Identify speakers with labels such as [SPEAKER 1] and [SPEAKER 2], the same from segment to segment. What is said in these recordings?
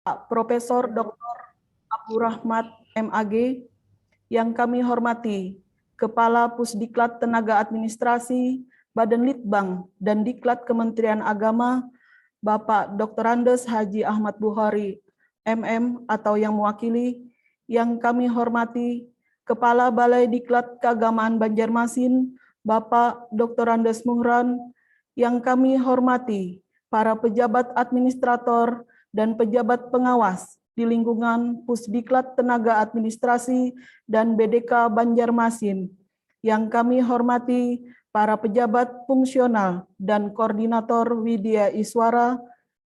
[SPEAKER 1] Pak Profesor Dr. Abdul Rahmat MAG, yang kami hormati Kepala Pusdiklat Tenaga Administrasi, Badan Litbang, dan Diklat Kementerian Agama, Bapak Dr. Andes Haji Ahmad Bukhari, MM atau yang mewakili, yang kami hormati Kepala Balai Diklat Keagamaan Banjarmasin, Bapak Dr. Andes Muhran, yang kami hormati para pejabat administrator dan pejabat pengawas di lingkungan Pusdiklat Tenaga Administrasi dan BDK Banjarmasin, yang kami hormati para pejabat fungsional dan koordinator Widya Iswara,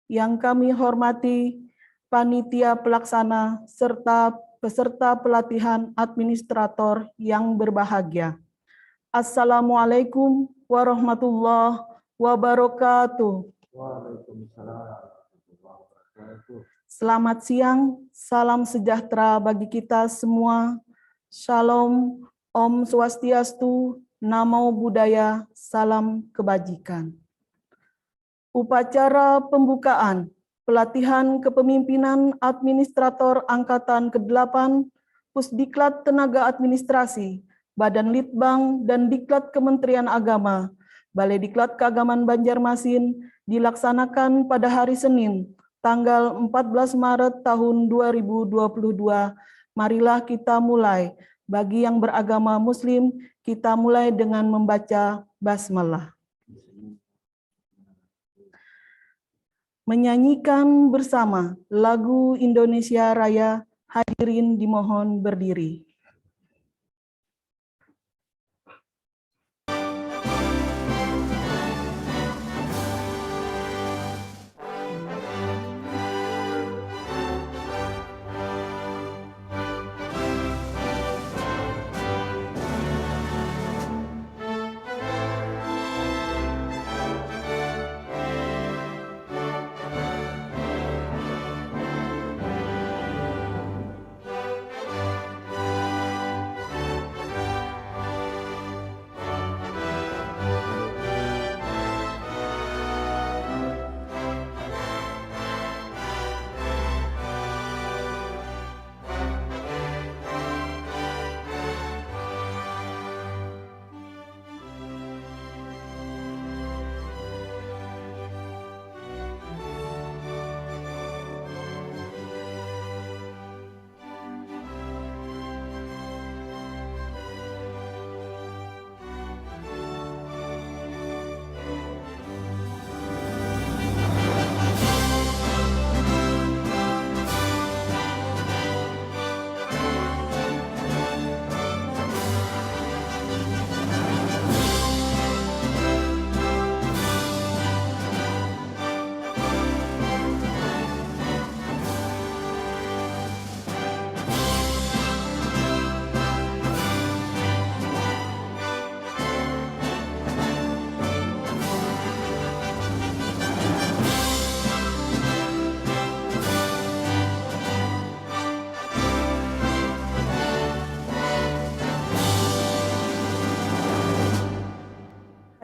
[SPEAKER 1] yang kami hormati panitia pelaksana serta peserta pelatihan administrator yang berbahagia. Assalamualaikum warahmatullahi wabarakatuh.
[SPEAKER 2] Waalaikumsalam.
[SPEAKER 1] Selamat siang, salam sejahtera bagi kita semua. Shalom, Om Swastiastu, Namo Buddhaya, salam kebajikan. Upacara pembukaan pelatihan kepemimpinan administrator Angkatan ke-8, Pusdiklat Tenaga Administrasi, Badan Litbang, dan Diklat Kementerian Agama, Balai Diklat Keagamaan Banjarmasin dilaksanakan pada hari Senin, tanggal 14 Maret tahun 2022. Marilah kita mulai. Bagi yang beragama Muslim, kita mulai dengan membaca basmalah. Menyanyikan bersama lagu Indonesia Raya, hadirin dimohon berdiri.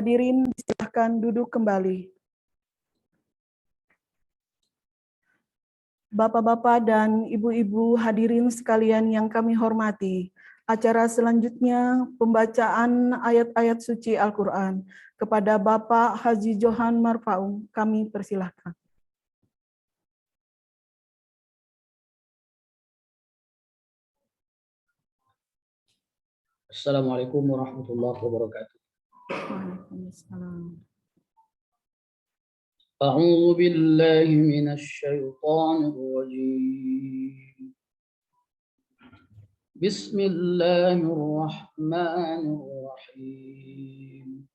[SPEAKER 1] Hadirin silakan duduk kembali. Bapak-bapak dan ibu-ibu hadirin sekalian yang kami hormati, acara selanjutnya pembacaan ayat-ayat suci Al-Quran. Kepada Bapak Haji Johan Marfaung, kami persilahkan.
[SPEAKER 2] Assalamualaikum warahmatullahi wabarakatuh.
[SPEAKER 1] Waalaikumsalam.
[SPEAKER 2] A'udzu billahi minasy syaithanir rajim. Bismillahirrahmanirrahim.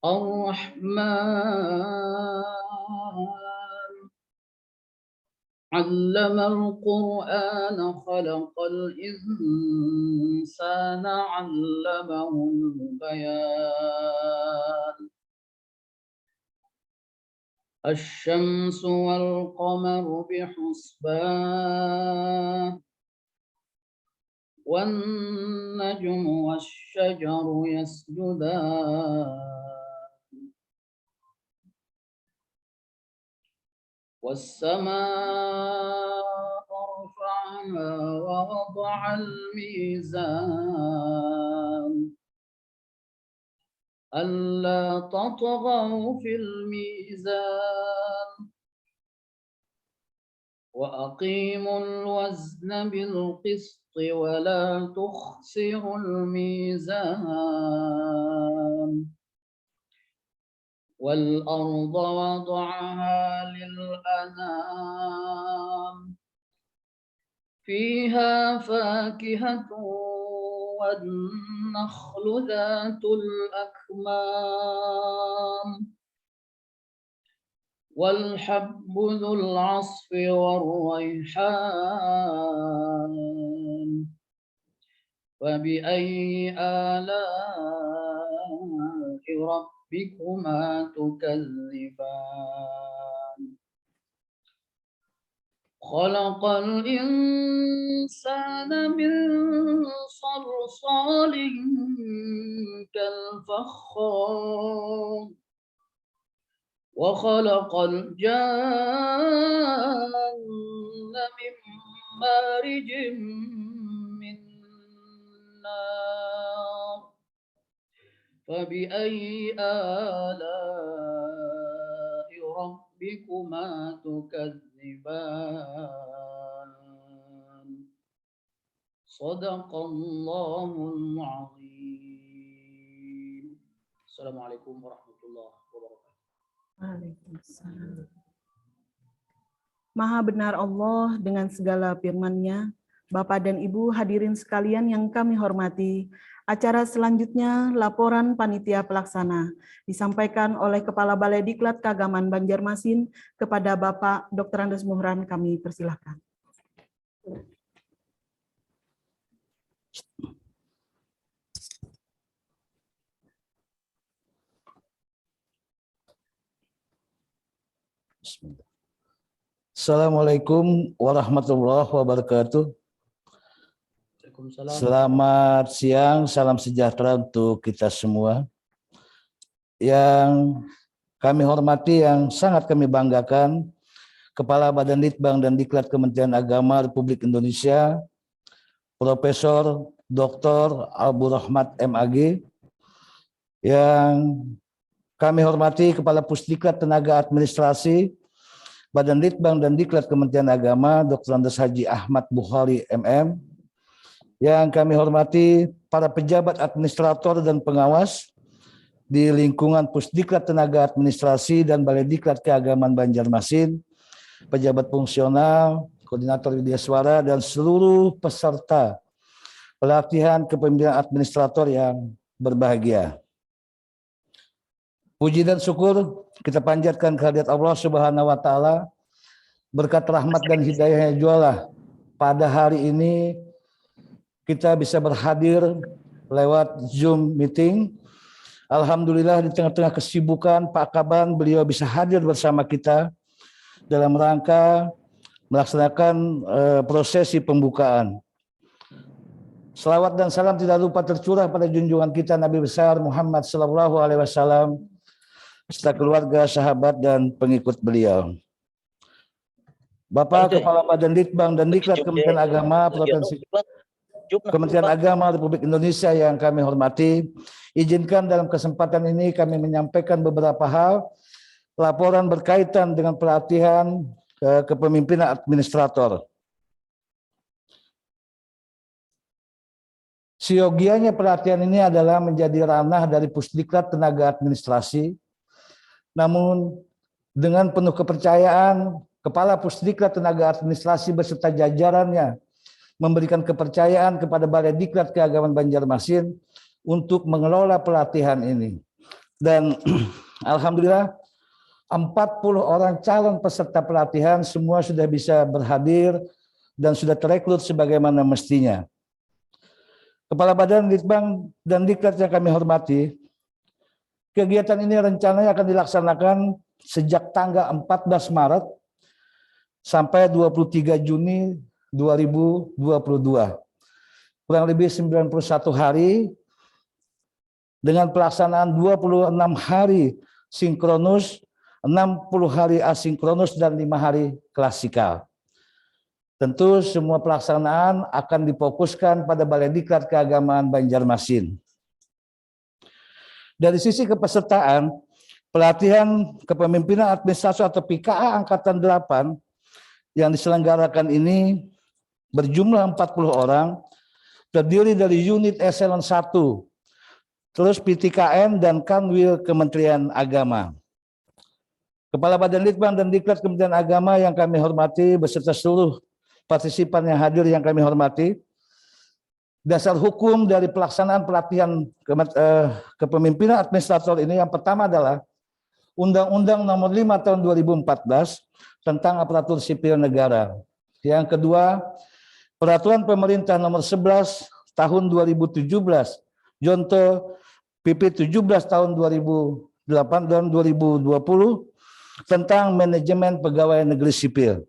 [SPEAKER 2] Ar-Rahman 'allamal Qur'ana khalaqal insana 'allamahul bayan. Asy-syamsu wal qamaru bihusban wan najmu wasy-syajaru yasjudan والسماء رفعها ووضع الميزان ألا تطغوا في الميزان وأقيموا الوزن بالقسط ولا تخسروا الميزان والأرض وضعها للأنام فيها فاكهة والنخل ذات الأكمام والحب ذو العصف والريحان فبأي آلاء ربكما تكذبان خلق الإنسان من صلصال كالفخار وخلق الجان من مارج من نار فبأي آلاء ربكما تكذبان صدق الله العظيم. Assalamualaikum warahmatullahi wabarakatuh.
[SPEAKER 1] Waalaikumsalam. Maha benar Allah dengan segala firman-Nya. Bapak dan Ibu hadirin sekalian yang kami hormati, acara selanjutnya laporan panitia pelaksana disampaikan oleh Kepala Balai Diklat Keagamaan Banjarmasin kepada Bapak Dr. Andes Muhran. Kami persilahkan.
[SPEAKER 3] Assalamualaikum warahmatullahi wabarakatuh.
[SPEAKER 2] Waalaikumsalam.
[SPEAKER 3] Selamat siang, salam sejahtera untuk kita semua. Yang kami hormati, yang sangat kami banggakan, Kepala Badan Litbang dan Diklat Kementerian Agama Republik Indonesia, Profesor Dr. Abu Rahmat MAG. Yang kami hormati Kepala Pusdiklat Tenaga Administrasi Badan Litbang dan Diklat Kementerian Agama Dr. Andes Haji Ahmad Bukhari MM. Yang kami hormati para pejabat administrator dan pengawas di lingkungan Pusdiklat Tenaga Administrasi dan Balai Diklat Keagamaan Banjarmasin, pejabat fungsional, koordinator media suara, dan seluruh peserta pelatihan kepemimpinan administrator yang berbahagia. Puji dan syukur kita panjatkan kehadirat Allah Subhanahu wa Ta'ala, berkat rahmat dan hidayahnya jualah pada hari ini kita bisa berhadir lewat Zoom meeting. Alhamdulillah di tengah-tengah kesibukan Pak Kaban, beliau bisa hadir bersama kita dalam rangka melaksanakan prosesi pembukaan. Selawat dan salam tidak lupa tercurah pada junjungan kita Nabi besar Muhammad SAW serta keluarga, sahabat, dan pengikut beliau. Bapak Kepala Badan Litbang dan Diklat Kementerian Agama Provinsi Kementerian Agama Republik Indonesia yang kami hormati, izinkan dalam kesempatan ini kami menyampaikan beberapa hal laporan berkaitan dengan pelatihan kepemimpinan administrator. Siogianya pelatihan ini adalah menjadi ranah dari Pusdiklat Tenaga Administrasi. Namun dengan penuh kepercayaan, Kepala Pusdiklat Tenaga Administrasi beserta jajarannya memberikan kepercayaan kepada Balai Diklat Keagamaan Banjarmasin untuk mengelola pelatihan ini. Dan alhamdulillah 40 orang calon peserta pelatihan semua sudah bisa berhadir dan sudah terekrut sebagaimana mestinya. Kepala Badan Litbang dan Diklat yang kami hormati, kegiatan ini rencananya akan dilaksanakan sejak tanggal 14 Maret sampai 23 Juni 2022. Kurang lebih 91 hari dengan pelaksanaan 26 hari sinkronus 60 hari asinkronus dan 5 hari klasikal. Tentu semua pelaksanaan akan difokuskan pada Balai Diklat Keagamaan Banjarmasin. Dari sisi kepesertaan, pelatihan kepemimpinan administrasi atau PKA Angkatan 8 yang diselenggarakan ini berjumlah 40 orang, terdiri dari unit eselon 1, terus PTKN dan Kanwil Kementerian Agama. Kepala Badan Litbang dan Diklat Kementerian Agama yang kami hormati beserta seluruh partisipan yang hadir yang kami hormati, dasar hukum dari pelaksanaan pelatihan kepemimpinan administrator ini yang pertama adalah Undang-Undang Nomor 5 Tahun 2014 tentang Aparatur Sipil Negara. Yang kedua, Peraturan Pemerintah Nomor 11 Tahun 2017, Jonto PP 17 Tahun 2008 dan 2020 tentang Manajemen Pegawai Negeri Sipil.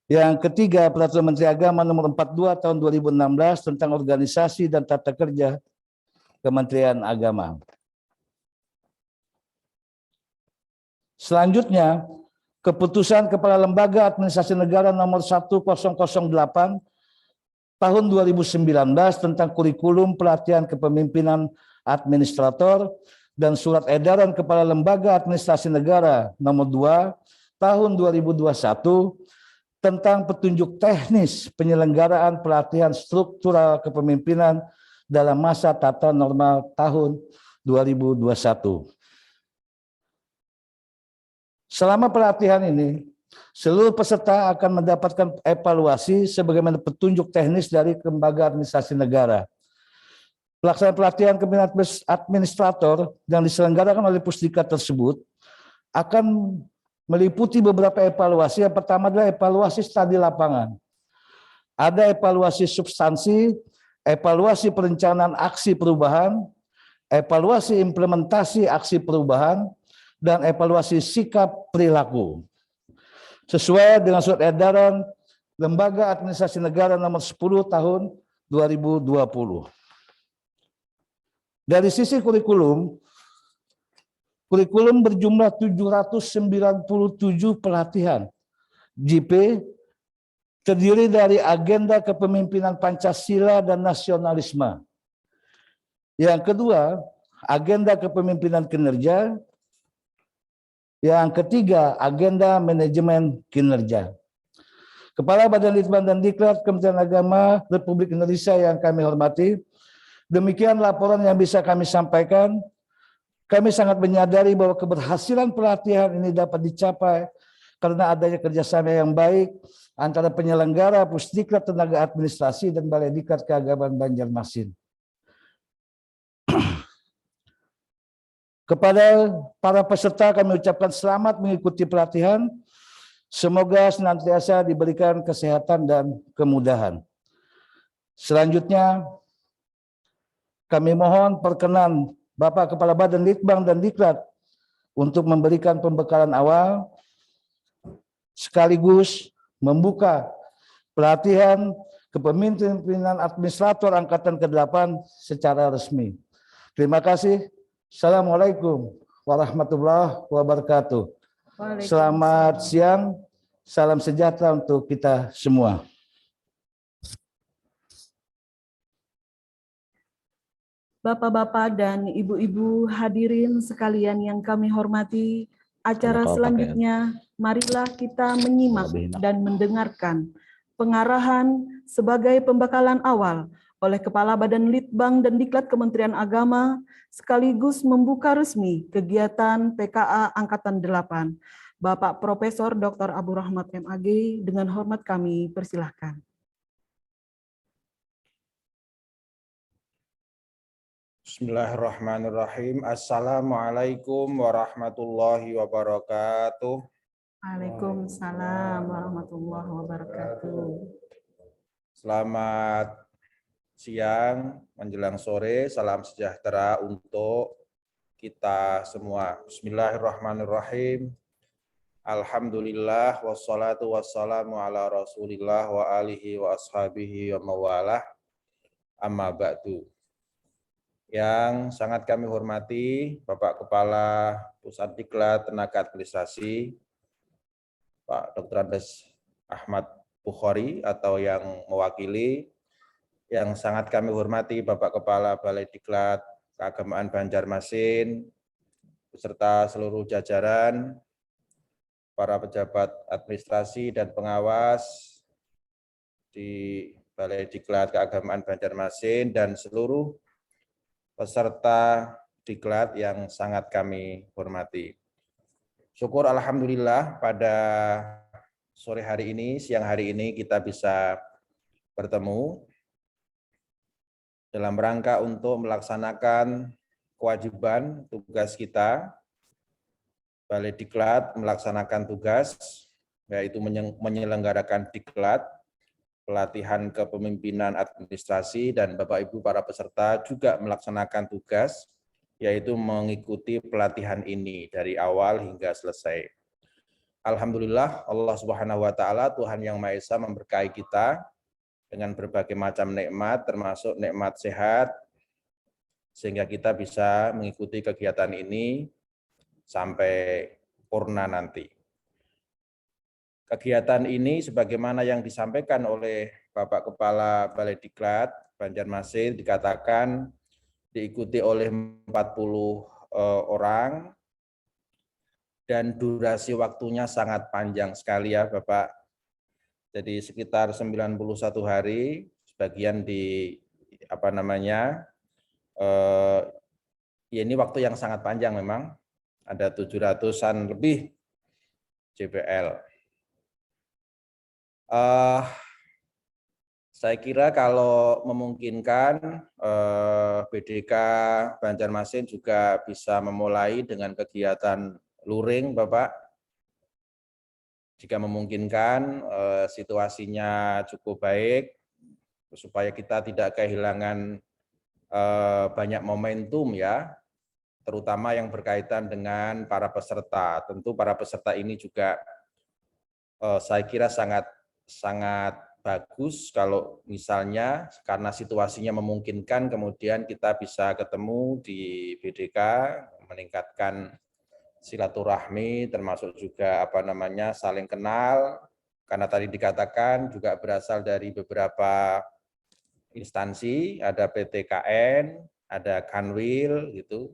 [SPEAKER 3] Yang ketiga, Peraturan Menteri Agama Nomor 42 Tahun 2016 tentang Organisasi dan Tata Kerja Kementerian Agama. Selanjutnya, Keputusan Kepala Lembaga Administrasi Negara Nomor 1008 Tahun 2019 tentang Kurikulum Pelatihan Kepemimpinan Administrator dan Surat Edaran Kepala Lembaga Administrasi Negara Nomor 2 Tahun 2021 tentang petunjuk teknis penyelenggaraan pelatihan struktural kepemimpinan dalam masa tata normal tahun 2021. Selama pelatihan ini, seluruh peserta akan mendapatkan evaluasi sebagaimana petunjuk teknis dari Lembaga Administrasi Negara. Pelaksanaan pelatihan kepemimpinan administrator yang diselenggarakan oleh Pusdiklat tersebut akan meliputi beberapa evaluasi. Yang pertama adalah evaluasi studi lapangan. Ada evaluasi substansi, evaluasi perencanaan aksi perubahan, evaluasi implementasi aksi perubahan, dan evaluasi sikap perilaku. Sesuai dengan Surat Edaran Lembaga Administrasi Negara Nomor 10 Tahun 2020. Dari sisi kurikulum berjumlah 797 pelatihan. JP terdiri dari agenda kepemimpinan Pancasila dan nasionalisme. Yang kedua, agenda kepemimpinan kinerja. Yang ketiga, agenda manajemen kinerja. Kepala Badan Litbang dan Diklat Kementerian Agama Republik Indonesia yang kami hormati, demikian laporan yang bisa kami sampaikan. Kami sangat menyadari bahwa keberhasilan pelatihan ini dapat dicapai karena adanya kerjasama yang baik antara penyelenggara Pusdiklat Tenaga Administrasi dan Balai Diklat Keagamaan Banjarmasin. Kepada para peserta kami ucapkan selamat mengikuti pelatihan. Semoga senantiasa diberikan kesehatan dan kemudahan. Selanjutnya, kami mohon perkenan Bapak Kepala Badan Litbang dan Diklat untuk memberikan pembekalan awal sekaligus membuka pelatihan kepemimpinan administrator Angkatan ke-8 secara resmi. Terima kasih. Assalamualaikum warahmatullahi wabarakatuh. Selamat siang, salam sejahtera untuk kita semua.
[SPEAKER 1] Bapak-bapak dan ibu-ibu hadirin sekalian yang kami hormati, acara selanjutnya marilah kita menyimak dan mendengarkan pengarahan sebagai pembekalan awal oleh Kepala Badan Litbang dan Diklat Kementerian Agama sekaligus membuka resmi kegiatan PKA Angkatan 8. Bapak Profesor Dr. Abu Rahmat MAG, dengan hormat kami persilahkan.
[SPEAKER 4] Bismillahirrahmanirrahim. Assalamualaikum warahmatullahi wabarakatuh.
[SPEAKER 1] Waalaikumsalam warahmatullahi wabarakatuh.
[SPEAKER 4] Selamat siang menjelang sore, salam sejahtera untuk kita semua. Bismillahirrahmanirrahim. Alhamdulillah wassalatu wassalamu ala Rasulillah wa alihi wa ashabihi wa mawalah. Amma ba'du. Yang sangat kami hormati Bapak Kepala Pusat Diklat Tenaga Administrasi, Pak Dr. Andes Ahmad Bukhari atau yang mewakili. Yang sangat kami hormati Bapak Kepala Balai Diklat Keagamaan Banjarmasin, beserta seluruh jajaran, para pejabat administrasi dan pengawas di Balai Diklat Keagamaan Banjarmasin, dan seluruh peserta diklat yang sangat kami hormati. Syukur alhamdulillah pada sore hari ini, siang hari ini kita bisa bertemu dalam rangka untuk melaksanakan kewajiban tugas kita. Balai Diklat melaksanakan tugas, yaitu menyelenggarakan diklat, pelatihan kepemimpinan administrasi, dan Bapak Ibu para peserta juga melaksanakan tugas, yaitu mengikuti pelatihan ini dari awal hingga selesai. Alhamdulillah, Allah Subhanahu wa Ta'ala, Tuhan Yang Maha Esa, memberkahi kita dengan berbagai macam nikmat, termasuk nikmat sehat, sehingga kita bisa mengikuti kegiatan ini sampai purna nanti. Kegiatan ini sebagaimana yang disampaikan oleh Bapak Kepala Balai Diklat Banjarmasin, dikatakan diikuti oleh 40 orang, dan durasi waktunya sangat panjang sekali ya Bapak. Jadi sekitar 91 hari, sebagian di ya ini waktu yang sangat panjang memang. Ada 700-an lebih JPL. Saya kira kalau memungkinkan BDK Banjarmasin juga bisa memulai dengan kegiatan luring, Bapak. Jika memungkinkan, situasinya cukup baik, supaya kita tidak kehilangan banyak momentum ya, terutama yang berkaitan dengan para peserta. Tentu para peserta ini juga saya kira sangat bagus kalau misalnya karena situasinya memungkinkan, kemudian kita bisa ketemu di BDK, meningkatkan silaturahmi, termasuk juga saling kenal, karena tadi dikatakan juga berasal dari beberapa instansi, ada PTKN, ada Kanwil gitu.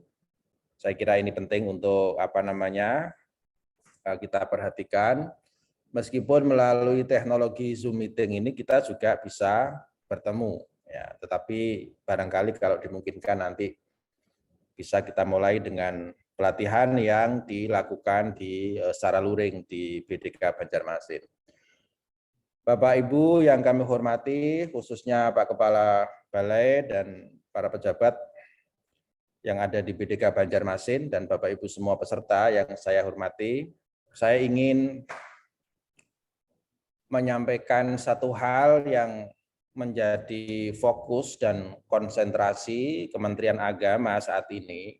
[SPEAKER 4] Saya kira ini penting untuk kita perhatikan. Meskipun melalui teknologi Zoom meeting ini kita juga bisa bertemu ya, tetapi barangkali kalau dimungkinkan nanti bisa kita mulai dengan pelatihan yang dilakukan secara luring di BDK Banjarmasin. Bapak Ibu yang kami hormati, khususnya Pak Kepala Balai dan para pejabat yang ada di BDK Banjarmasin dan Bapak Ibu semua peserta yang saya hormati, saya ingin menyampaikan satu hal yang menjadi fokus dan konsentrasi Kementerian Agama saat ini,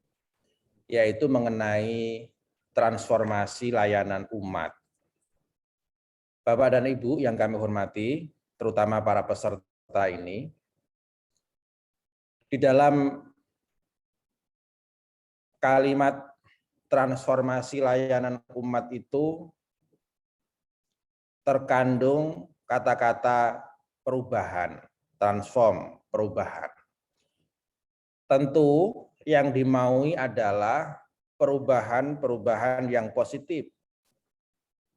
[SPEAKER 4] yaitu mengenai transformasi layanan umat. Bapak dan Ibu yang kami hormati, terutama para peserta ini, di dalam kalimat transformasi layanan umat itu terkandung kata-kata perubahan, transform, perubahan. Tentu yang dimaui adalah perubahan-perubahan yang positif.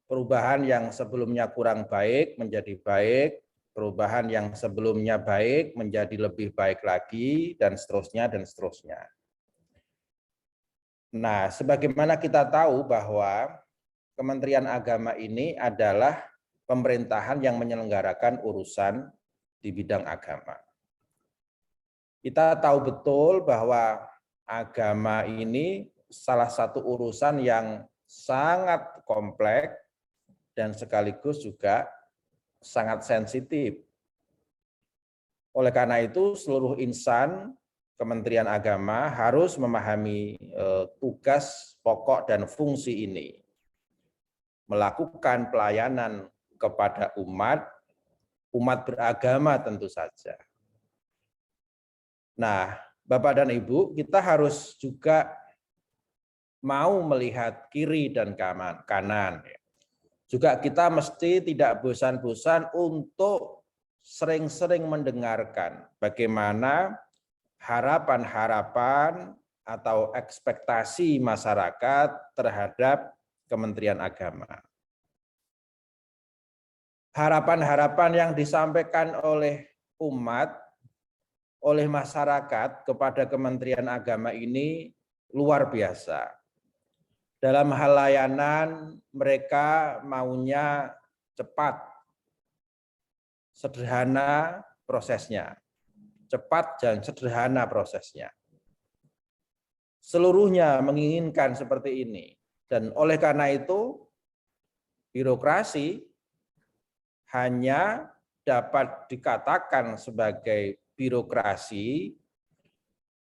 [SPEAKER 4] Perubahan yang sebelumnya kurang baik menjadi baik, perubahan yang sebelumnya baik menjadi lebih baik lagi, dan seterusnya, dan seterusnya. Nah, sebagaimana kita tahu bahwa Kementerian Agama ini adalah pemerintahan yang menyelenggarakan urusan di bidang agama. Kita tahu betul bahwa agama ini salah satu urusan yang sangat kompleks dan sekaligus juga sangat sensitif. Oleh karena itu, seluruh insan Kementerian Agama harus memahami tugas pokok dan fungsi ini. Melakukan pelayanan kepada umat beragama tentu saja. Nah, Bapak dan Ibu, kita harus juga mau melihat kiri dan kanan. Juga kita mesti tidak bosan-bosan untuk sering-sering mendengarkan bagaimana harapan-harapan atau ekspektasi masyarakat terhadap Kementerian Agama. Harapan-harapan yang disampaikan oleh umat, oleh masyarakat kepada Kementerian Agama ini luar biasa. Dalam hal layanan, mereka maunya cepat, sederhana prosesnya. Cepat dan sederhana prosesnya. Seluruhnya menginginkan seperti ini. Dan oleh karena itu, birokrasi hanya dapat dikatakan sebagai birokrasi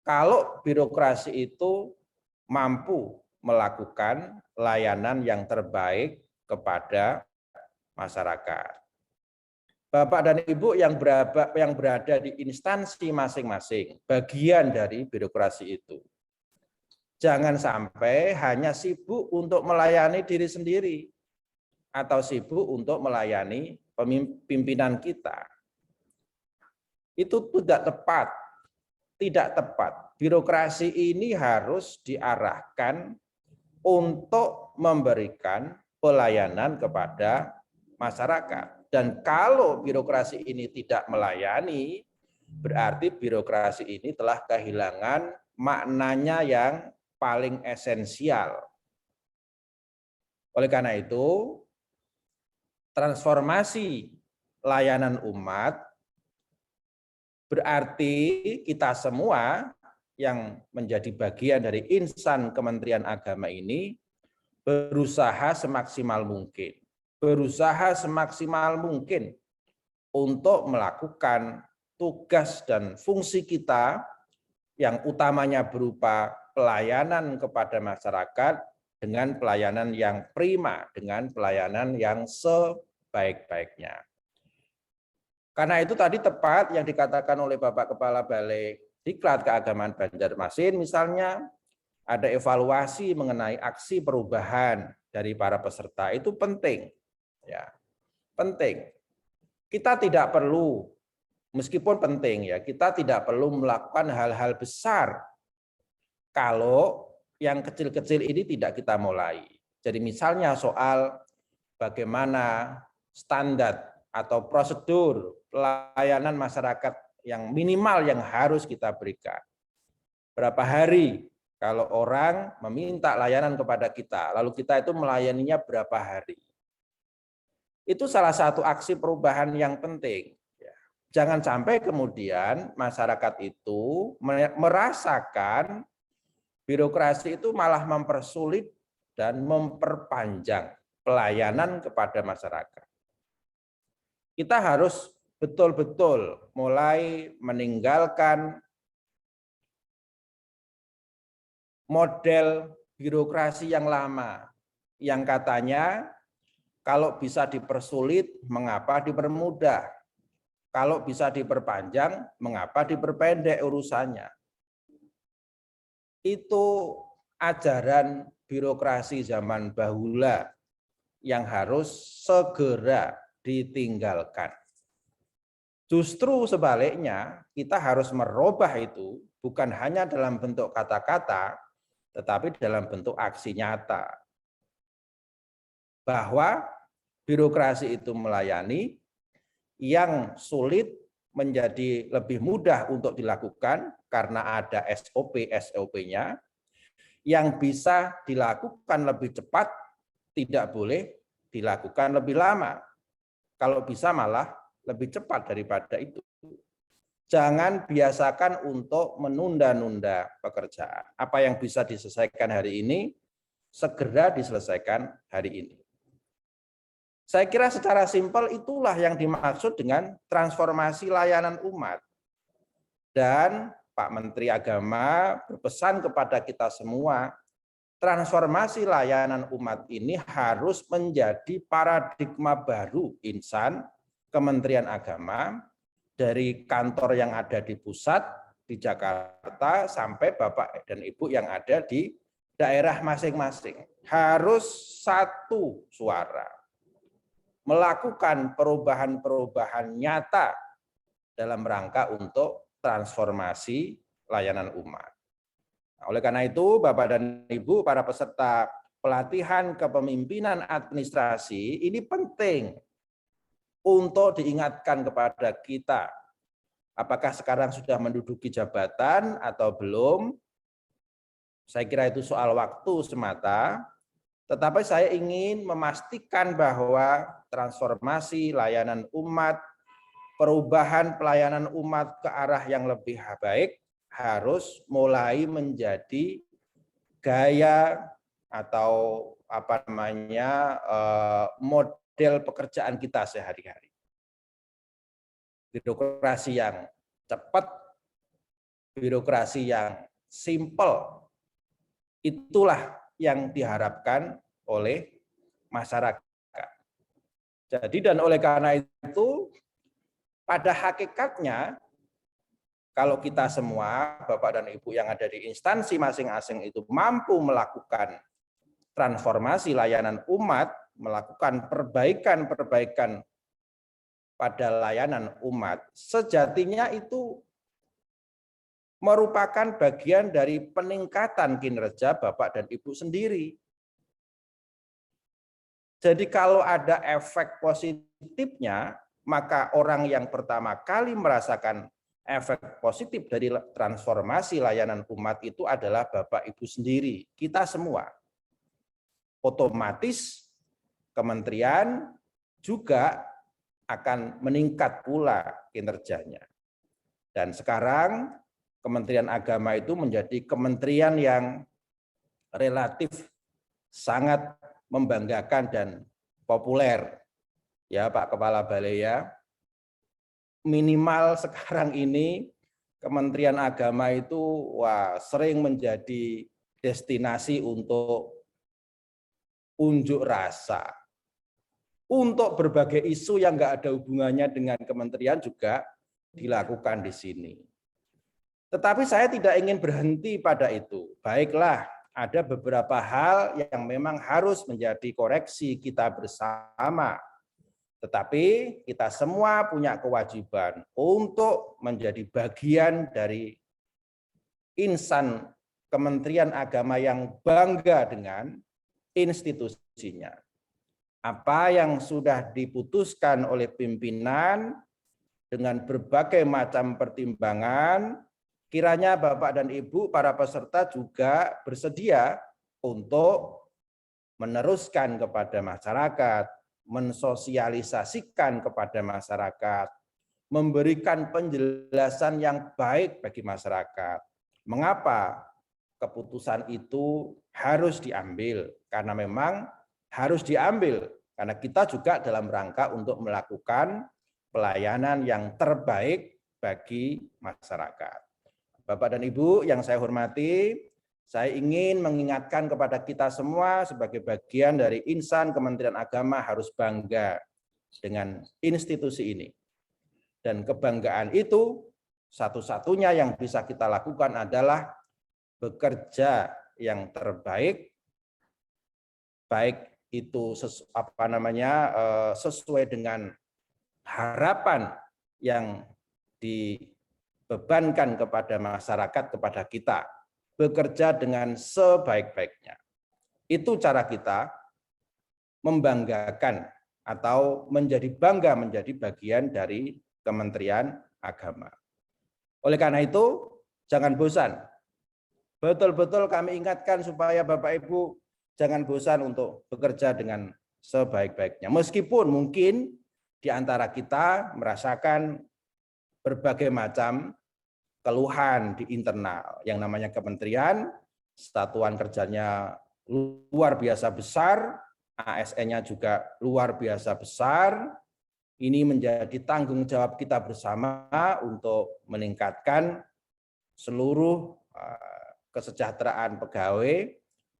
[SPEAKER 4] kalau birokrasi itu mampu melakukan layanan yang terbaik kepada masyarakat. Bapak dan Ibu yang berada di instansi masing-masing, bagian dari birokrasi itu. Jangan sampai hanya sibuk untuk melayani diri sendiri atau sibuk untuk melayani pimpinan kita. Itu tidak tepat. Tidak tepat. Birokrasi ini harus diarahkan untuk memberikan pelayanan kepada masyarakat. Dan kalau birokrasi ini tidak melayani, berarti birokrasi ini telah kehilangan maknanya yang paling esensial. Oleh karena itu, transformasi layanan umat berarti kita semua yang menjadi bagian dari insan Kementerian Agama ini berusaha semaksimal mungkin. Berusaha semaksimal mungkin untuk melakukan tugas dan fungsi kita yang utamanya berupa pelayanan kepada masyarakat dengan pelayanan yang prima, dengan pelayanan yang sebaik-baiknya. Karena itu tadi tepat yang dikatakan oleh Bapak Kepala Balai Diklat Keagamaan Banjarmasin, misalnya ada evaluasi mengenai aksi perubahan dari para peserta, itu penting. Ya, penting. Kita tidak perlu, meskipun penting ya, kita tidak perlu melakukan hal-hal besar kalau yang kecil-kecil ini tidak kita mulai. Jadi misalnya soal bagaimana standar atau prosedur pelayanan masyarakat yang minimal yang harus kita berikan. Berapa hari kalau orang meminta layanan kepada kita, lalu kita itu melayaninya berapa hari. Itu salah satu aksi perubahan yang penting. Jangan sampai kemudian masyarakat itu merasakan birokrasi itu malah mempersulit dan memperpanjang pelayanan kepada masyarakat. Kita harus betul-betul mulai meninggalkan model birokrasi yang lama, yang katanya kalau bisa dipersulit, mengapa dipermudah? Kalau bisa diperpanjang, mengapa diperpendek urusannya? Itu ajaran birokrasi zaman bahula yang harus segera ditinggalkan. Justru sebaliknya, kita harus merubah itu bukan hanya dalam bentuk kata-kata, tetapi dalam bentuk aksi nyata. Bahwa birokrasi itu melayani, yang sulit menjadi lebih mudah untuk dilakukan karena ada SOP-nya, yang bisa dilakukan lebih cepat, tidak boleh dilakukan lebih lama. Kalau bisa malah lebih cepat daripada itu. Jangan biasakan untuk menunda-nunda pekerjaan. Apa yang bisa diselesaikan hari ini, segera diselesaikan hari ini. Saya kira secara simpel itulah yang dimaksud dengan transformasi layanan umat. Dan Pak Menteri Agama berpesan kepada kita semua, transformasi layanan umat ini harus menjadi paradigma baru insan Kementerian Agama dari kantor yang ada di pusat di Jakarta sampai Bapak dan Ibu yang ada di daerah masing-masing. Harus satu suara. Melakukan perubahan-perubahan nyata dalam rangka untuk transformasi layanan umat. Nah, oleh karena itu, Bapak dan Ibu, para peserta pelatihan kepemimpinan administrasi, ini penting untuk diingatkan kepada kita. Apakah sekarang sudah menduduki jabatan atau belum? Saya kira itu soal waktu semata. Tetapi saya ingin memastikan bahwa transformasi layanan umat, perubahan pelayanan umat ke arah yang lebih baik harus mulai menjadi gaya atau model pekerjaan kita sehari-hari. Birokrasi yang cepat, birokrasi yang simple, itulah yang diharapkan oleh masyarakat. Jadi dan oleh karena itu, pada hakikatnya, kalau kita semua, Bapak dan Ibu yang ada di instansi masing-masing itu mampu melakukan transformasi layanan umat, melakukan perbaikan-perbaikan pada layanan umat, sejatinya itu merupakan bagian dari peningkatan kinerja Bapak dan Ibu sendiri. Jadi kalau ada efek positifnya, maka orang yang pertama kali merasakan efek positif dari transformasi layanan umat itu adalah Bapak Ibu sendiri, kita semua. Otomatis kementerian juga akan meningkat pula kinerjanya. Dan sekarang Kementerian Agama itu menjadi kementerian yang relatif sangat membanggakan dan populer. Ya Pak Kepala Balai ya. Minimal sekarang ini Kementerian Agama itu sering menjadi destinasi untuk unjuk rasa. Untuk berbagai isu yang nggak ada hubungannya dengan kementerian juga dilakukan di sini. Tetapi saya tidak ingin berhenti pada itu. Baiklah, ada beberapa hal yang memang harus menjadi koreksi kita bersama. Tetapi kita semua punya kewajiban untuk menjadi bagian dari insan Kementerian Agama yang bangga dengan institusinya. Apa yang sudah diputuskan oleh pimpinan dengan berbagai macam pertimbangan, kiranya Bapak dan Ibu para peserta juga bersedia untuk meneruskan kepada masyarakat, mensosialisasikan kepada masyarakat, memberikan penjelasan yang baik bagi masyarakat. Mengapa keputusan itu harus diambil? Karena memang harus diambil, karena kita juga dalam rangka untuk melakukan pelayanan yang terbaik bagi masyarakat. Bapak dan Ibu yang saya hormati, saya ingin mengingatkan kepada kita semua sebagai bagian dari insan Kementerian Agama harus bangga dengan institusi ini. Dan kebanggaan itu satu-satunya yang bisa kita lakukan adalah bekerja yang terbaik, baik itu sesuai dengan harapan yang dibebankan kepada masyarakat, kepada kita, bekerja dengan sebaik-baiknya. Itu cara kita membanggakan atau menjadi bangga menjadi bagian dari Kementerian Agama. Oleh karena itu, jangan bosan. Betul-betul kami ingatkan supaya Bapak Ibu jangan bosan untuk bekerja dengan sebaik-baiknya. Meskipun mungkin di antara kita merasakan berbagai macam keluhan di internal. Yang namanya kementerian, satuan kerjanya luar biasa besar, ASN-nya juga luar biasa besar. Ini menjadi tanggung jawab kita bersama untuk meningkatkan seluruh kesejahteraan pegawai,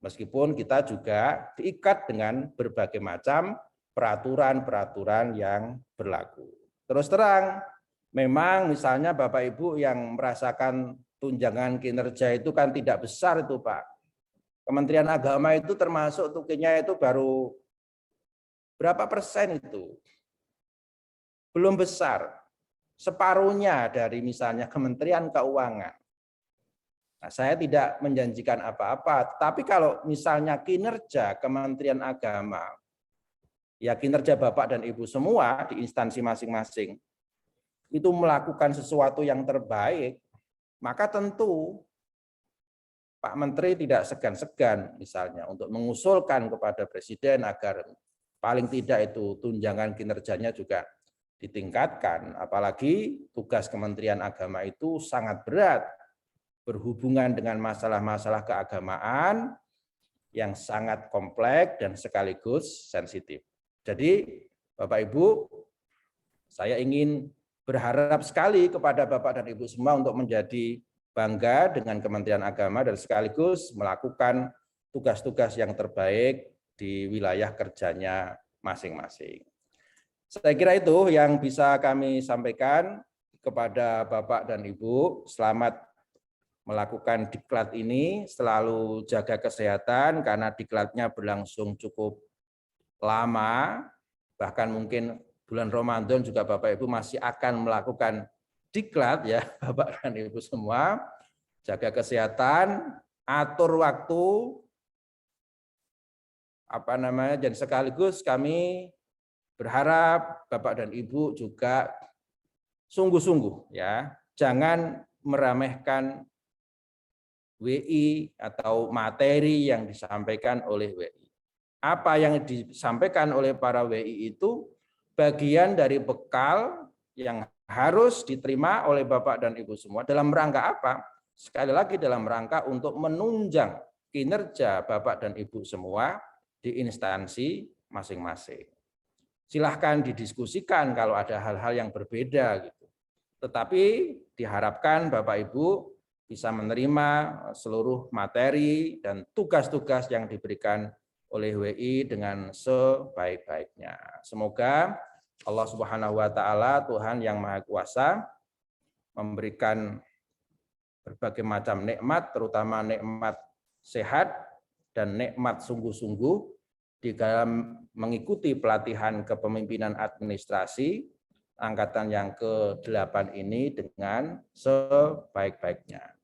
[SPEAKER 4] meskipun kita juga diikat dengan berbagai macam peraturan-peraturan yang berlaku. Terus terang, memang misalnya Bapak Ibu yang merasakan tunjangan kinerja itu kan tidak besar itu Pak. Kementerian Agama itu termasuk tukinya itu baru berapa persen itu? Belum besar. Separuhnya dari misalnya Kementerian Keuangan. Nah, saya tidak menjanjikan apa-apa, tapi kalau misalnya kinerja Kementerian Agama, ya kinerja Bapak dan Ibu semua di instansi masing-masing, itu melakukan sesuatu yang terbaik, maka tentu Pak Menteri tidak segan-segan misalnya untuk mengusulkan kepada Presiden agar paling tidak itu tunjangan kinerjanya juga ditingkatkan. Apalagi tugas Kementerian Agama itu sangat berat, berhubungan dengan masalah-masalah keagamaan yang sangat kompleks dan sekaligus sensitif. Jadi Bapak Ibu, saya ingin berharap sekali kepada Bapak dan Ibu semua untuk menjadi bangga dengan Kementerian Agama dan sekaligus melakukan tugas-tugas yang terbaik di wilayah kerjanya masing-masing. Saya kira itu yang bisa kami sampaikan kepada Bapak dan Ibu. Selamat melakukan diklat ini, selalu jaga kesehatan karena diklatnya berlangsung cukup lama, bahkan mungkin bulan Ramadan juga Bapak Ibu masih akan melakukan diklat ya Bapak dan Ibu semua. Jaga kesehatan, atur waktu, dan sekaligus kami berharap Bapak dan Ibu juga sungguh-sungguh ya, jangan meremehkan WI atau materi yang disampaikan oleh WI. Apa yang disampaikan oleh para WI itu bagian dari bekal yang harus diterima oleh Bapak dan Ibu semua dalam rangka apa? Sekali lagi dalam rangka untuk menunjang kinerja Bapak dan Ibu semua di instansi masing-masing. Silahkan didiskusikan kalau ada hal-hal yang berbeda gitu. Tetapi diharapkan Bapak Ibu bisa menerima seluruh materi dan tugas-tugas yang diberikan oleh WI dengan sebaik-baiknya. Semoga Allah Subhanahu wa taala, Tuhan yang Maha Kuasa, memberikan berbagai macam nikmat, terutama nikmat sehat dan nikmat sungguh-sungguh di dalam mengikuti pelatihan kepemimpinan administrasi angkatan yang ke-8 ini dengan sebaik-baiknya.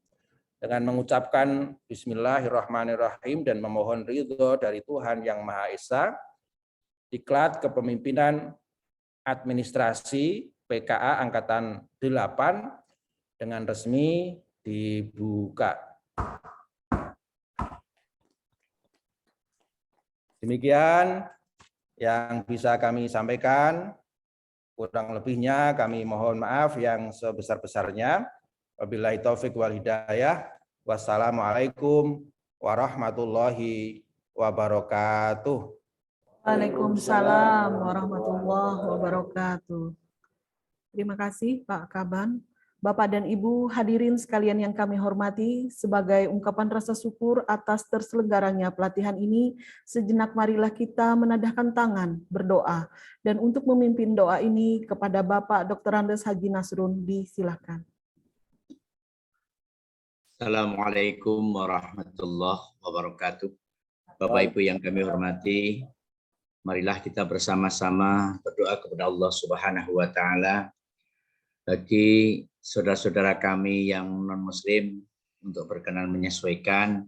[SPEAKER 4] Dengan mengucapkan Bismillahirrahmanirrahim dan memohon ridho dari Tuhan Yang Maha Esa, diklat kepemimpinan administrasi PKA angkatan 8 dengan resmi dibuka. Demikian yang bisa kami sampaikan. Kurang lebihnya kami mohon maaf yang sebesar-besarnya. Wabillahi taufik wal hidayah. Wassalamualaikum warahmatullahi wabarakatuh.
[SPEAKER 1] Waalaikumsalam warahmatullahi wabarakatuh. Terima kasih Pak Kaban. Bapak dan Ibu hadirin sekalian yang kami hormati, sebagai ungkapan rasa syukur atas terselenggaranya pelatihan ini, sejenak marilah kita menadahkan tangan, berdoa. Dan untuk memimpin doa ini kepada Bapak Dr. Andes Haji Nasrun, disilakan.
[SPEAKER 5] Assalamualaikum warahmatullahi wabarakatuh. Bapak Ibu yang kami hormati, marilah kita bersama-sama berdoa kepada Allah Subhanahu wa taala bagi saudara-saudara kami yang non-muslim untuk berkenan menyesuaikan,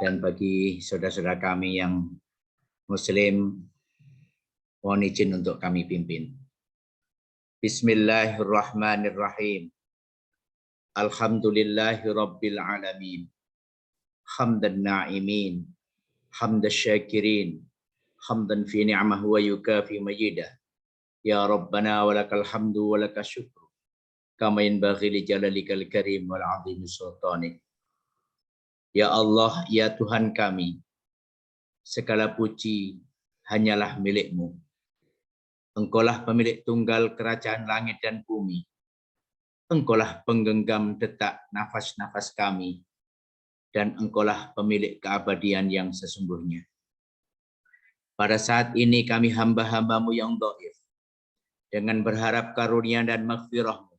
[SPEAKER 5] dan bagi saudara-saudara kami yang muslim mohon izin untuk kami pimpin. Bismillahirrahmanirrahim. Alhamdulillahi rabbil alamin. Hamdan na'imin, hamdan syakirin, hamdan fi ni'mah wa yukafi majidah. Ya Rabbana walakal hamdu walakal syukru, kama yanbaghi li jalalikal karim wal azim sultanik. Ya Allah, ya Tuhan kami, segala puji hanyalah milik-Mu. Engkaulah pemilik tunggal kerajaan langit dan bumi. Engkaulah penggenggam detak nafas-nafas kami, dan Engkaulah pemilik keabadian yang sesungguhnya. Pada saat ini kami hamba-hamba-Mu yang dhaif, dengan berharap karunia dan maghfirah-Mu,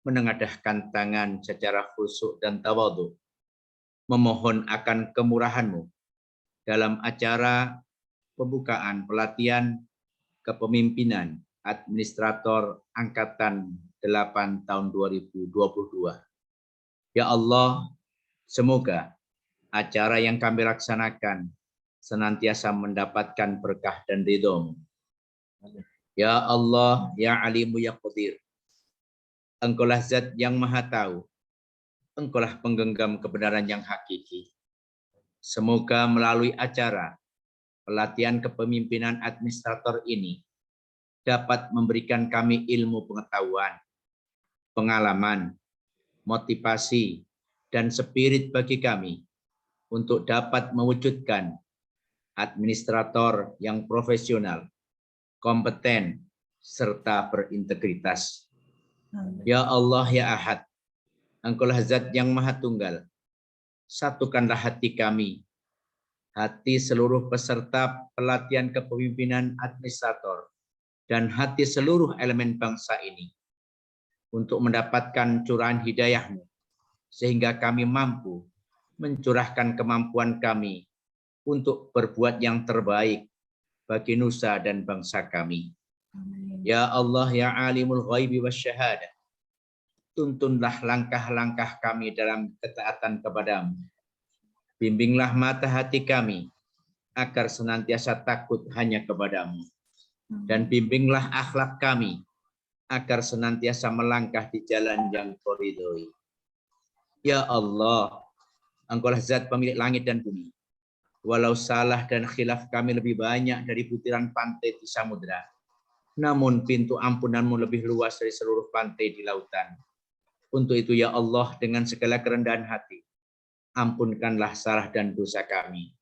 [SPEAKER 5] menengadahkan tangan secara khusyuk dan tawadhu, memohon akan kemurahan-Mu dalam acara pembukaan pelatihan kepemimpinan Administrator Angkatan 8 tahun 2022. Ya Allah, semoga acara yang kami laksanakan senantiasa mendapatkan berkah dan ridho-Mu. Ya Allah, ya Alimu, ya Qadir. Engkaulah Zat yang Maha Tahu. Engkaulah penggenggam kebenaran yang hakiki. Semoga melalui acara pelatihan kepemimpinan administrator ini dapat memberikan kami ilmu pengetahuan, pengalaman, motivasi, dan spirit bagi kami untuk dapat mewujudkan administrator yang profesional, kompeten, serta berintegritas. Ya Allah, ya Ahad, Engkaulah Zat yang Maha Tunggal. Satukanlah hati kami, hati seluruh peserta pelatihan kepemimpinan administrator, dan hati seluruh elemen bangsa ini untuk mendapatkan curahan hidayah-Mu, sehingga kami mampu mencurahkan kemampuan kami untuk berbuat yang terbaik bagi nusa dan bangsa kami. Ya Allah, ya Alimul Ghaibi Wasyahadah, tuntunlah langkah-langkah kami dalam ketaatan kepada-Mu. Bimbinglah mata hati kami agar senantiasa takut hanya kepada-Mu. Dan bimbinglah akhlak kami agar senantiasa melangkah di jalan yang Kau ridhoi. Ya Allah, Engkaulah Zat pemilik langit dan bumi. Walau salah dan khilaf kami lebih banyak dari butiran pantai di samudra, namun pintu ampunan-Mu lebih luas dari seluruh pantai di lautan. Untuk itu ya Allah, dengan segala kerendahan hati, ampunkanlah salah dan dosa kami.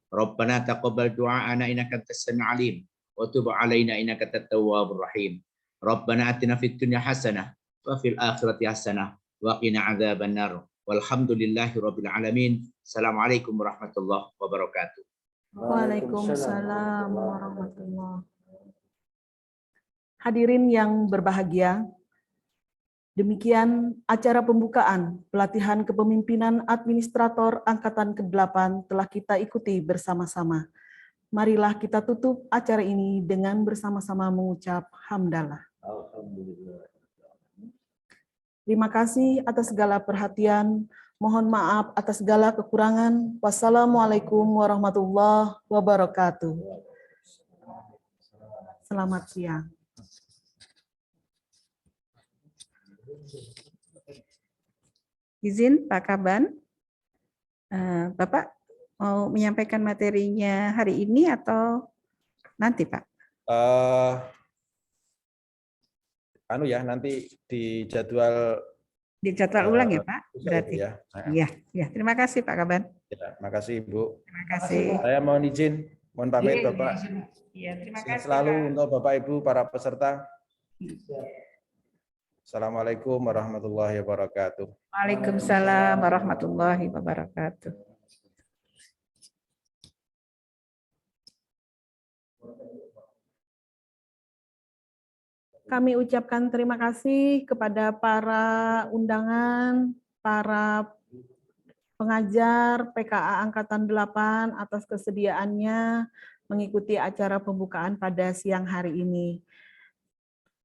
[SPEAKER 5] Rabbana taqabbal du'aana innaka antas samiul alim wa tub 'alaina innaka at-tawwabur rahim. Rabbana atina fid dunya hasanah wa fil akhirati hasanah wa qina adzabannar. Walhamdulillahi rabbil alamin. Assalamualaikum warahmatullahi wabarakatuh.
[SPEAKER 1] Waalaikumsalam warahmatullahi wabarakatuh. Hadirin yang berbahagia, demikian acara pembukaan pelatihan kepemimpinan administrator Angkatan ke-8 telah kita ikuti bersama-sama. Marilah kita tutup acara ini dengan bersama-sama mengucap hamdalah. Terima kasih atas segala perhatian. Mohon maaf atas segala kekurangan. Wassalamualaikum warahmatullahi wabarakatuh. Selamat siang.
[SPEAKER 6] Izin Pak Kaban, Bapak mau menyampaikan materinya hari ini atau nanti Pak?
[SPEAKER 4] Nanti di jadwal
[SPEAKER 6] Ulang ya Pak? Berarti.
[SPEAKER 4] ya.
[SPEAKER 6] Iya. Terima kasih Pak Kaban.
[SPEAKER 4] Ya, makasih Ibu.
[SPEAKER 6] Terima kasih.
[SPEAKER 4] Saya mohon izin, mohon pamit Bapak.
[SPEAKER 6] Iya, terima
[SPEAKER 4] Sehat
[SPEAKER 6] kasih
[SPEAKER 4] selalu
[SPEAKER 6] Pak.
[SPEAKER 4] untuk Bapak Ibu para peserta. Assalamualaikum warahmatullahi wabarakatuh.
[SPEAKER 6] Waalaikumsalam warahmatullahi wabarakatuh.
[SPEAKER 1] Kami ucapkan terima kasih kepada para undangan, para pengajar PKA Angkatan 8 atas kesediaannya mengikuti acara pembukaan pada siang hari ini.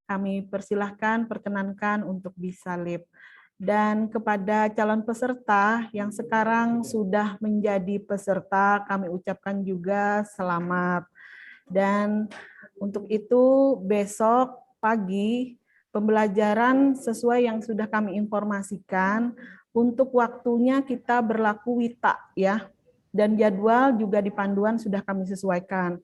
[SPEAKER 1] Kami perkenankan untuk disalib. Dan kepada calon peserta yang sekarang sudah menjadi peserta, kami ucapkan juga selamat. Dan untuk itu besok pagi pembelajaran sesuai yang sudah kami informasikan, untuk waktunya kita berlaku WITA ya. Dan jadwal juga di panduan sudah kami sesuaikan.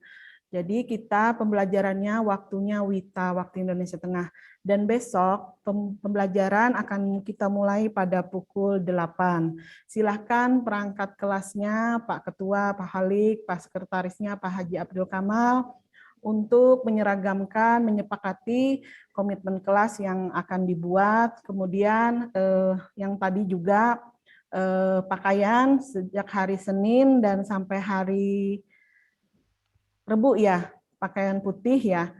[SPEAKER 1] Jadi kita pembelajarannya waktunya WITA, waktu Indonesia Tengah. Dan besok pembelajaran akan kita mulai pada pukul 8. Silahkan perangkat kelasnya, Pak Ketua, Pak Halik, Pak Sekretarisnya, Pak Haji Abdul Kamal, untuk menyeragamkan, menyepakati komitmen kelas yang akan dibuat. Kemudian yang tadi juga pakaian sejak hari Senin dan sampai hari Rebu ya, pakaian putih ya,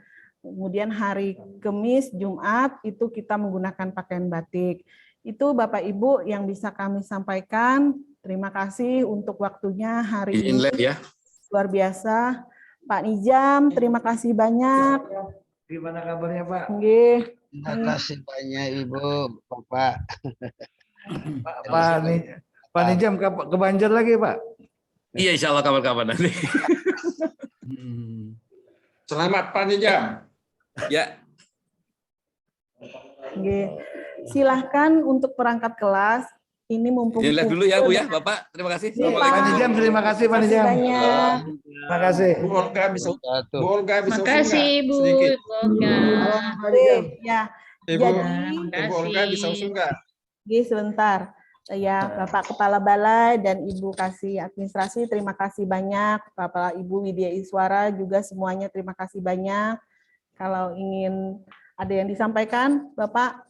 [SPEAKER 1] Kemudian hari Kamis, Jumat itu kita menggunakan pakaian batik. Itu Bapak Ibu yang bisa kami sampaikan. Terima kasih untuk waktunya hari
[SPEAKER 7] Izin
[SPEAKER 1] ini.
[SPEAKER 7] live ya.
[SPEAKER 1] Luar biasa. Pak Nijam, terima kasih banyak.
[SPEAKER 3] Gimana kabarnya Pak?
[SPEAKER 1] Nggih.
[SPEAKER 8] Terima kasih banyak Ibu, Bapak.
[SPEAKER 3] Pak Nijam ke Banjar lagi Pak?
[SPEAKER 7] Iya, insya Allah kapan-kapan nanti.
[SPEAKER 9] Selamat pagi jam.
[SPEAKER 7] Ya,
[SPEAKER 1] Nggih. Silahkan untuk perangkat kelas. Ini mumpung
[SPEAKER 7] izin live dulu ya Bu ya, Bapak. Terima kasih.
[SPEAKER 1] Iya, Pak.
[SPEAKER 3] Pak Nijam, terima kasih Pak Nijam.
[SPEAKER 1] banyak.
[SPEAKER 3] Terima kasih.
[SPEAKER 9] Bu Olga bisa
[SPEAKER 8] Wabarakatuh.
[SPEAKER 9] Bu Olga bisa usul
[SPEAKER 10] Makasih
[SPEAKER 9] nggak?
[SPEAKER 10] Bu
[SPEAKER 9] Sedikit.
[SPEAKER 10] Olga.
[SPEAKER 1] Ya,
[SPEAKER 9] Ibu,
[SPEAKER 1] jadi
[SPEAKER 9] Ibu Olga bisa usul nggak?
[SPEAKER 1] nggih, sebentar. Ya, Bapak Kepala Balai dan Ibu Kasih Administrasi, terima kasih banyak. Bapak Ibu Widya Iswara juga semuanya terima kasih banyak. Kalau ingin ada yang disampaikan, Bapak.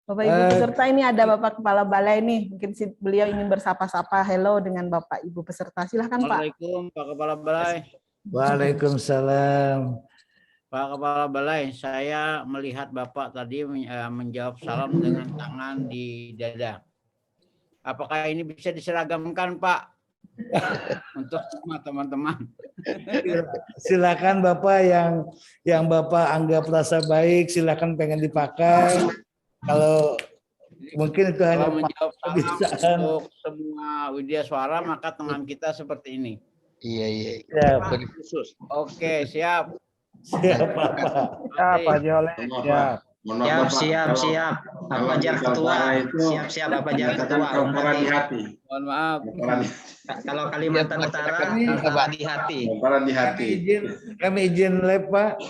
[SPEAKER 1] Bapak Ibu peserta, ini ada Bapak Kepala Balai nih. Mungkin beliau ingin bersapa-sapa hello dengan Bapak Ibu peserta. Silahkan Pak.
[SPEAKER 11] Assalamualaikum Pak Kepala Balai.
[SPEAKER 3] Waalaikumsalam.
[SPEAKER 11] Pak Kepala Balai, saya melihat Bapak tadi menjawab salam dengan tangan di dada. Apakah ini bisa diseragamkan Pak? Untuk semua teman-teman.
[SPEAKER 3] Silakan Bapak yang Bapak anggap rasa baik, silakan pengen dipakai. Kalau mungkin itu hanya
[SPEAKER 11] Kalau menjawab salam
[SPEAKER 3] kebiasaan.
[SPEAKER 11] untuk semua Widya Suara, maka tangan kita seperti ini.
[SPEAKER 8] Iya.
[SPEAKER 3] Siap.
[SPEAKER 11] Khusus. Oke, siap.
[SPEAKER 3] Siap Pak.
[SPEAKER 11] Pak
[SPEAKER 3] Jolek. Siap.
[SPEAKER 8] Siap. Bapak Jar Ketua. Siap Bapak Jar Ketua.
[SPEAKER 9] Di hati.
[SPEAKER 11] Mohon maaf.
[SPEAKER 8] Kalau Kalimantan Utara, Bapak di hati.
[SPEAKER 9] Di hati.
[SPEAKER 3] Kami izin live Pak.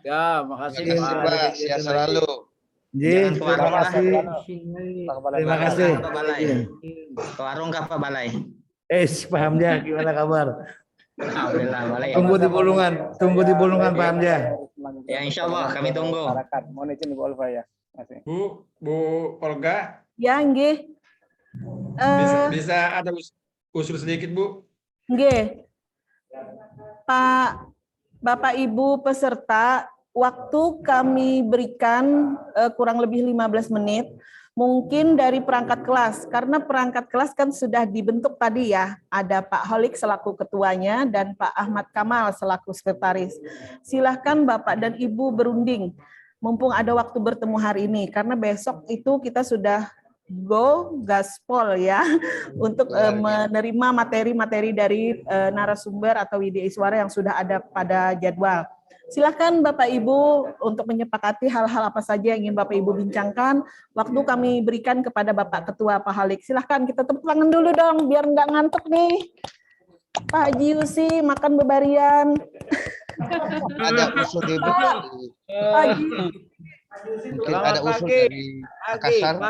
[SPEAKER 11] Ya, makasih
[SPEAKER 8] Pak. Siap selalu.
[SPEAKER 3] Izin, terima kasih. Terima kasih.
[SPEAKER 8] Ke warung ke Pak Balai.
[SPEAKER 3] Pak Hamzah, gimana kabar?
[SPEAKER 8] Alhamdulillah Balai.
[SPEAKER 3] Tunggu di Bulungan Pak Hamzah.
[SPEAKER 8] Ya insya Allah kami tunggu.
[SPEAKER 9] Bu Olga
[SPEAKER 1] Ya, nggih.
[SPEAKER 9] bisa ada usul sedikit Bu?
[SPEAKER 1] Nggih. Pak, Bapak Ibu peserta, waktu kami berikan kurang lebih 15 menit, mungkin dari perangkat kelas, karena perangkat kelas kan sudah dibentuk tadi ya, ada Pak Holik selaku ketuanya dan Pak Ahmad Kamal selaku sekretaris. Silahkan Bapak dan Ibu berunding, mumpung ada waktu bertemu hari ini, karena besok itu kita sudah gaspol ya, untuk menerima materi-materi dari narasumber atau Widya Iswara yang sudah ada pada jadwal. Silakan Bapak Ibu untuk menyepakati hal-hal apa saja yang ingin Bapak Ibu bincangkan. Waktu kami berikan kepada Bapak Ketua Pak Halik. Silakan kita tepuk tangan dulu dong, biar nggak ngantuk nih. Pak Haji Yusi makan bebarian.
[SPEAKER 8] Ada usul Ibu.
[SPEAKER 1] Pak Haji.
[SPEAKER 8] Mungkin ada usul dari Makassar.